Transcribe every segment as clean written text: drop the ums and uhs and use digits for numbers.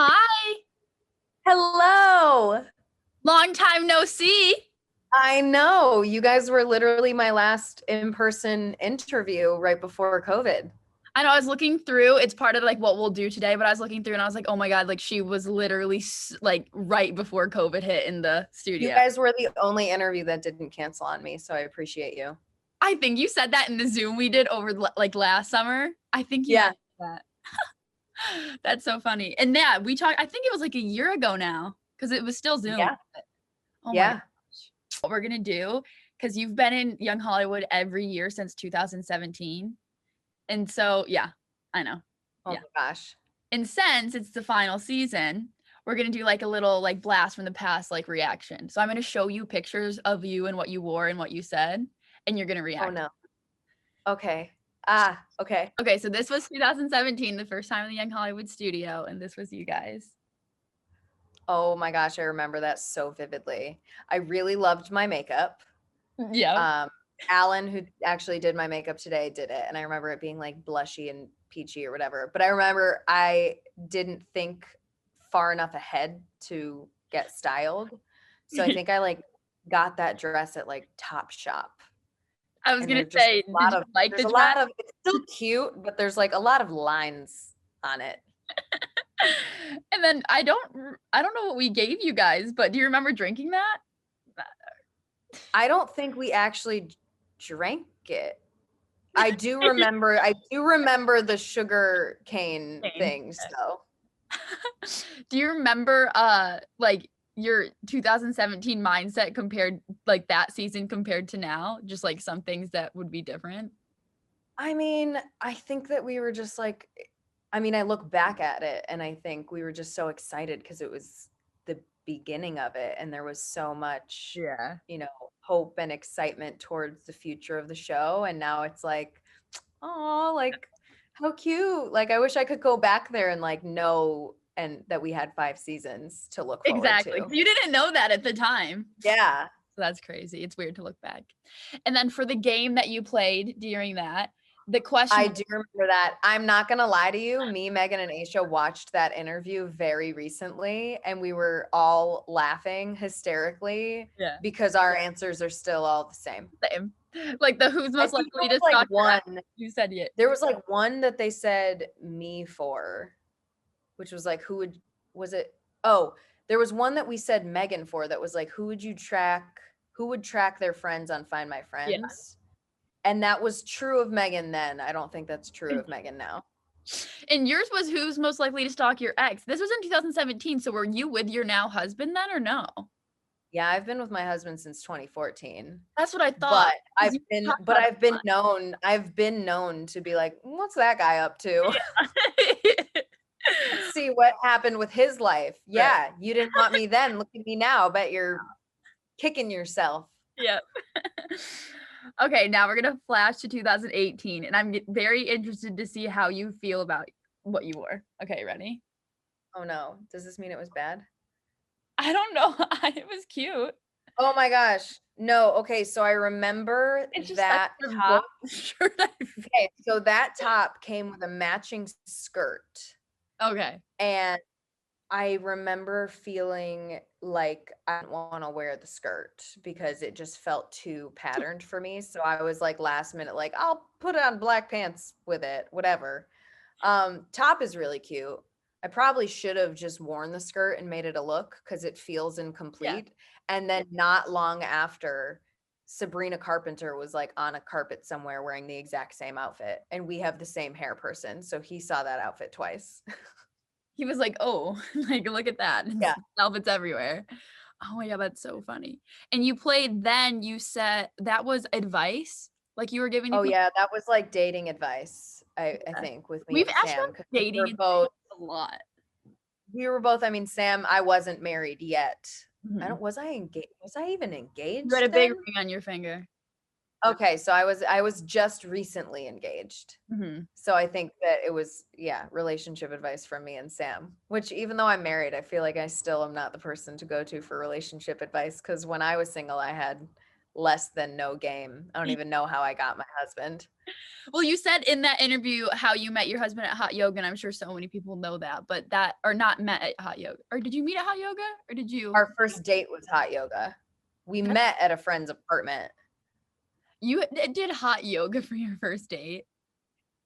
Hi, Hello. long time no see. I know you guys were literally my last in-person interview right before COVID. I know I was looking through, it's part of like what we'll do today, but I was looking through and I was like, oh my God, like she was literally like right before COVID hit in the You studio. guys were the only interview that didn't cancel on me, so I appreciate you. I think you said that in the Zoom we did over like last summer. I think you Yeah. mentioned that. That's so funny. And yeah, we talked, I think it was like a year ago now because it was still Zoom. Yeah. Oh my Yeah. gosh. What we're going to do, because you've been in Young Hollywood every year since 2017. And so, yeah, I know. Oh Yeah. my gosh. And since it's the final season, we're gonna do like a little like blast from the past like reaction. So I'm gonna show you pictures of you and what you wore and what you said, and you're gonna Oh react. no. Okay. Okay. Okay, so this was 2017, the first time in the Young Hollywood studio, and this was you guys. Oh my gosh, I remember that so vividly. I really loved my makeup. Yeah. Um, Alan, who actually did my makeup today, did it, and I remember it being like blushy and peachy or whatever. But I remember I didn't think far enough ahead to get styled, so I think I like got that dress at like Top Shop, I was and gonna there's just say, a did lot you of like there's the a dress? lot of it's still cute, but there's like a lot of lines on it. And then I don't know what we gave you guys, but do you remember drinking that? I don't think we actually drank it. I do remember the sugar cane Same. things though. Do you remember like your 2017 mindset compared like that season compared to now? Just like some things that would be different. I mean, I think that we were just like I mean, I look back at it and I think we were just so excited because it was the beginning of it and there was so much, Yeah. hope and excitement towards the future of the show. And now it's like, oh, like how cute. Like I wish I could go back there and like know and that we had 5 seasons to look forward Exactly. to. You didn't know that at the time. Yeah. So that's crazy. It's weird to look back. And then for the game that you played during that, the question I do remember that. I'm not gonna lie to you. Me, Megan, and Aisha watched that interview very recently, and we were all laughing hysterically yeah, because our answers are still all the same. same. Like the who's I most think there likely was to like stalk your ex, one. you said it. There was like one that they said me for, which was like, was it? Oh, there was one that we said Megan for that was like, who would you track? Who would track their friends on Find My Yeah. Friends? And that was true of Megan then. I don't think that's true of Megan now. And yours was who's most likely to stalk your ex. This was in 2017. So were you with your now husband then or no? Yeah, I've been with my husband since 2014. That's what I thought. But 'Cause I've you been talked but about it I've been known to be like, "What's that guy up to? a Let's see what happened with his life." Right. Yeah, you didn't want me then. Look at me now. Bet you're kicking yourself. Yep. Okay, now we're gonna flash to 2018, and I'm very interested to see how you feel about what you wore. Okay, ready? Oh no. Does this mean it was bad? I don't know. It was cute. Oh my gosh. No. Okay, so I remember It's just like that the top. gold shirt. Okay, so that top came with a matching skirt. Okay. And I remember feeling like I didn't wanna wear the skirt because it just felt too patterned for me, so I was, like, last minute, like, "I'll put on black pants with it, whatever." Top is really cute. I probably should have just worn the skirt and made it a look because it feels Yeah. incomplete, and then not long after, Sabrina Carpenter was, like, on a carpet somewhere wearing the exact same outfit, and we have the same hair person, so he saw that outfit twice. He was like, "Oh, like, look at that. Yeah. It's velvet's everywhere." Oh my God, that's so funny. And you played then you said that was advice? Like, you were giving Oh, people yeah, that was, like, dating advice, I think, with me We've and asked Sam about because dating and a lot. I mean, Sam, I wasn't married yet. I Mhm. don't was I even You had engaged a big then? ring on your finger. Okay, so I was just recently engaged. Mhm. So I think that it was, yeah, relationship advice from me and Sam, which even though I'm married, I feel like I still am not the person to go to for relationship advice because when I was single, I had less than no game. I don't even know how I got my husband. Well, you said in that interview how you met your husband at hot yoga, and I'm sure so many people know that, but that or not met at hot yoga. Or did you meet at hot yoga? Or did you Our first date was hot yoga. We That's met at a friend's apartment. you did hot yoga for your first date?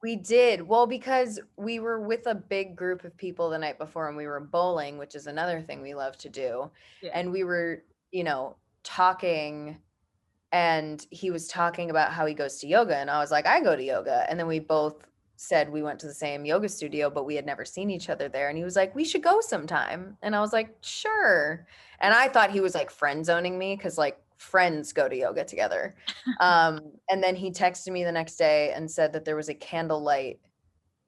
We did. Well, because we were with a big group of people the night before and we were bowling, which is another thing we love to do. Yeah. And we were, talking, and he was talking about how he goes to yoga, and I was like, I go to yoga. And then we both said we went to the same yoga studio, but we had never seen each other there. And he was like, we should go sometime. And I was like, sure. And I thought he was like friend zoning me because like friends go to yoga together. And then he texted me the next day and said that there was a candlelight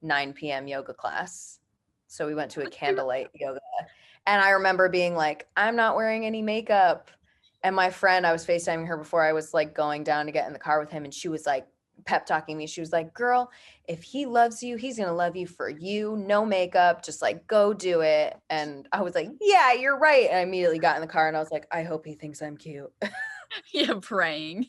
9 p.m. yoga class. So we went to a candlelight yoga. And I remember being like, I'm not wearing any makeup. And my friend, I was FaceTiming her before I was like going down to get in the car with him. And she was like pep talking me. She was like, girl, if he loves you, he's going to love you for you. No makeup, just like go do it. And I was like, yeah, you're right. And I immediately got in the car and I was like, I hope he thinks I'm cute. Yeah, praying.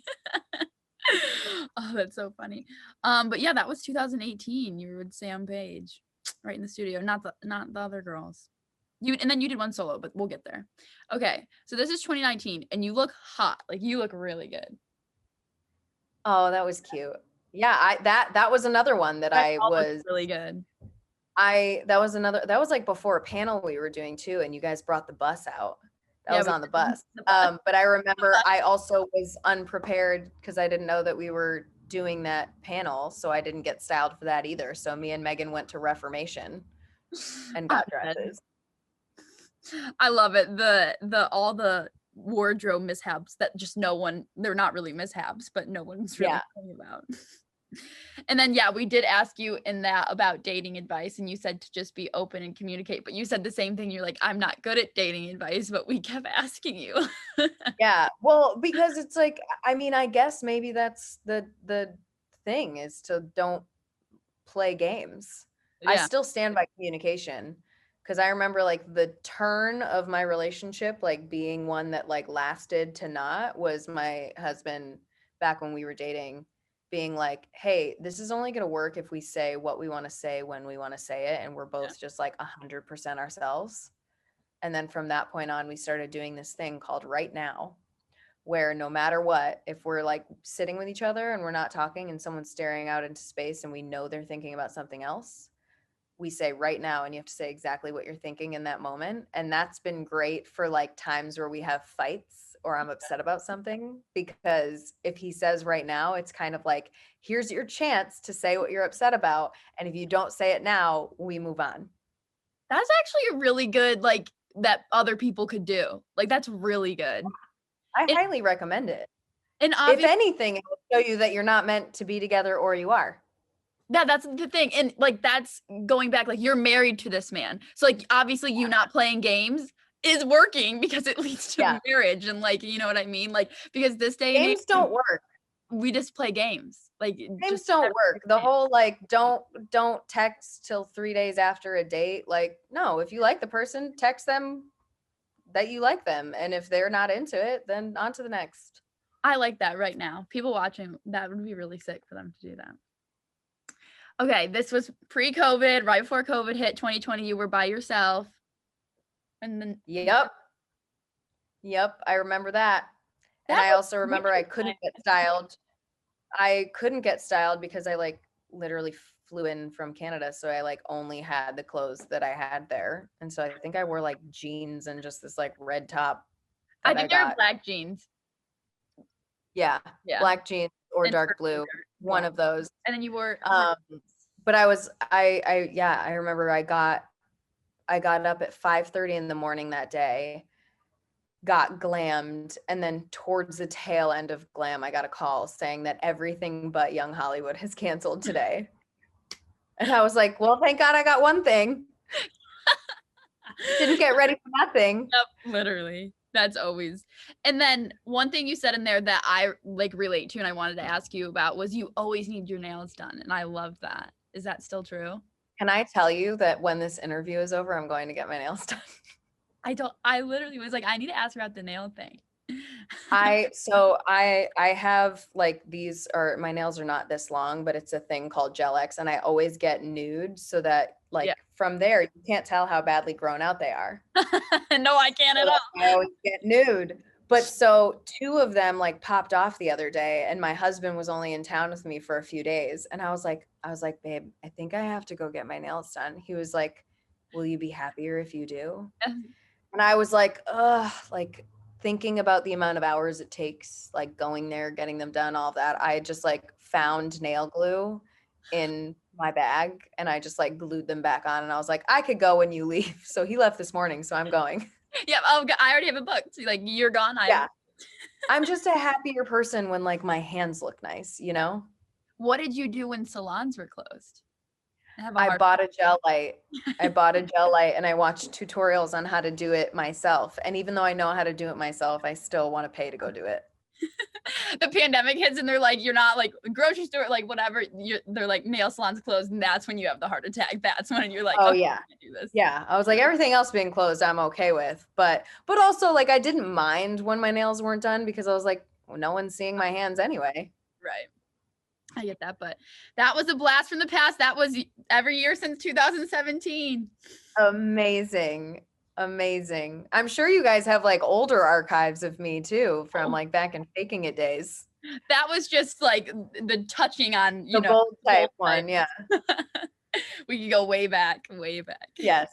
Oh, that's so funny. But yeah, that was 2018. You were with Sam Page, right in the studio, not the other girls. And then you did one solo, but we'll get there. Okay, so this is 2019, and you look hot. Like you look really good. Oh, that was cute. Yeah, that was another one that That I all looks was really good. that was like before a panel we were doing too, and you guys brought the bus out. That Yeah, was we on the did bus. the bus. But I remember I also was unprepared because I didn't know that we were doing that panel, so I didn't get styled for that either. So me and Megan went to Reformation and got dresses. I love it. The all the wardrobe mishaps that just they're not really mishaps, but no one's really Yeah. talking about. And then yeah, we did ask you in that about dating advice, and you said to just be open and communicate, but you said the same thing. You're like, I'm not good at dating advice, but we kept asking you. Yeah. Well, because it's like, I mean, I guess maybe that's the thing is to don't play games. I Yeah. still stand by communication because I remember like the turn of my relationship, like being one that like lasted to not, was my husband back when we were dating being like, hey, this is only going to work if we say what we want to say when we want to say it. And we're Yeah. both just like 100% ourselves. And then from that point on, we started doing this thing called Right Now, where no matter what, if we're like sitting with each other and we're not talking and someone's staring out into space and we know they're thinking about something else, we say right now, and you have to say exactly what you're thinking in that moment. And that's been great for like times where we have fights or I'm upset about something, because if he says right now, it's kind of like, here's your chance to say what you're upset about. And if you don't say it now, we move on. That's actually a really good, like, that other people could do. Like, that's really good. I And highly recommend it. and If obviously, anything, it will show you that you're not meant to be together or you are. yeah, that's the thing. And like that's going back, like you're married to this man. So like obviously you not playing games is working because it leads Yeah. to marriage, and like you know what I mean? Like because this day and age Games don't work. we just play games. Like Games just don't work. The whole like don't text till 3 days after a date. Like, no, if you like the person, text them that you like them. And if they're not into it, then on to the next. I like that right now. People watching, that would be really sick for them to do that. Okay, this was pre-COVID, right before COVID hit 2020, you were by yourself. And then Yep. Yep. I remember that. And that I was also remember I couldn't get styled. I couldn't get styled because I like literally flew in from Canada. So I like only had the clothes that I had there. And so I think I wore like jeans and just this like red top I that I think they're got. black jeans. Yeah. Yeah. Black jeans or And dark purple blue. shirt. One Yeah. of those. And then you wore But I remember I got up at 5:30 in the morning that day, got glammed, and then towards the tail end of glam, I got a call saying that everything but Young Hollywood has canceled today. And I was like, well, thank God I got one thing. Didn't get ready for nothing. Yep, literally. That's always. And then one thing you said in there that I like relate to and I wanted to ask you about was you always need your nails done. And I love that. Is that still true? Can I tell you that when this interview is over, I'm going to get my nails done? I literally was like, I need to ask her about the nail thing. I have like these are my nails are not this long, but it's a thing called Gel X, and I always get nude so that Yeah. like from there you can't tell how badly grown out they are. No, I can't So at like, all. I always get nude. But so two of them like popped off the other day, and my husband was only in town with me for a few days, and I was like, babe, I think I have to go get my nails done. He was like, will you be happier if you do? And I was like, ugh, like thinking about the amount of hours it takes, like going there, getting them done, all of that. I just like found nail glue in my bag and I just like glued them back on. And I was like, I could go when you leave. So he left this morning. So I'm going. Yeah. Oh, I already have a book. So, like, you're gone. Yeah. I'm just a happier person when like my hands look nice, you know? What did you do when salons were closed? I have a I hard. bought a gel light. I bought a gel light and I watched tutorials on how to do it myself. And even though I know how to do it myself, I still want to pay to go do it. The pandemic hits and they're like, you're not like grocery store, like whatever. They're like nail salons closed, and that's when you have the heart attack. That's when you're like, Oh okay, yeah. I can't do this. Yeah. I was like, everything else being closed, I'm okay with. But also like I didn't mind when my nails weren't done because I was like, well, no one's seeing my hands anyway. Right. I get that, but that was a blast from the past. That was every year since 2017. Amazing. Amazing. I'm sure you guys have like older archives of me too from like back in faking it days. That was just like the touching on, The bold type one, yeah. We could go way back, way back. Yes.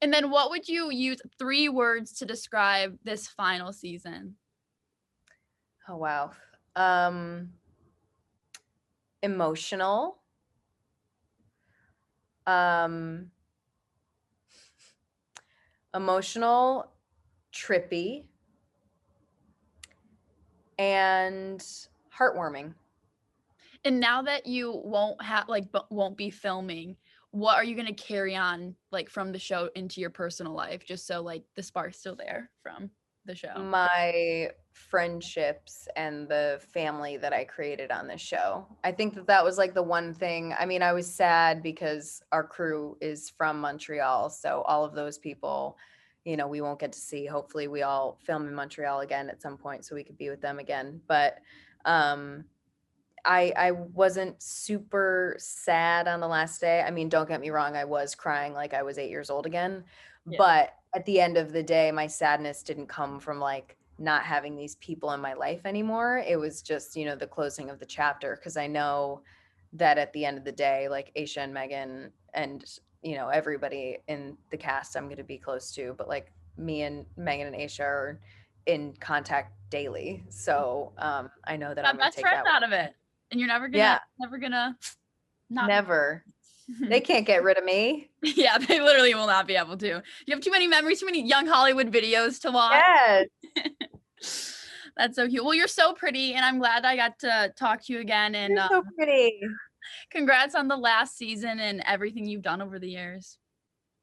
And then what would you use 3 words to describe this final season? Oh wow. Emotional. Um Emotional, trippy, and heartwarming. And now that you won't be filming, what are you going to carry on like from the show into your personal life, just so like the spark's still there from the show? My friendships and the family that I created on this show. I think that that was like the one thing. I mean, I was sad because our crew is from Montreal, so all of those people, you know, we won't get to see. Hopefully we all film in Montreal again at some point so we could be with them again. But I wasn't super sad on the last day. I mean, don't get me wrong, I was crying like I was 8 years old again. Yeah. But at the end of the day, my sadness didn't come from like not having these people in my life anymore. It was just, you know, the closing of the chapter, because I know that at the end of the day, like Aisha and Megan and, you know, everybody in the cast I'm going to be close to, but like me and Megan and Aisha are in contact daily. So I know that I'm going to Best take friend that out of it, and you're never gonna not. never. They can't get rid of me. Yeah, they literally will not be able to. You have too many memories, too many young Hollywood videos to watch. Yes. That's so cute. Well, you're so pretty, and I'm glad I got to talk to you again. And You're so pretty. congrats on the last season and everything you've done over the years.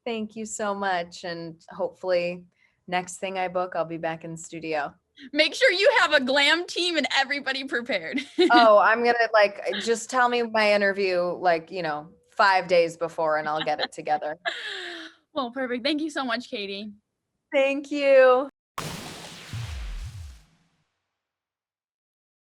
Thank you so much. And hopefully next thing I book, I'll be back in the studio. Make sure you have a glam team and everybody prepared. Oh, I'm going to like, just tell me my interview, like, you know, 5 days before and I'll get it together. Well, perfect. Thank you so much, Katie. Thank you.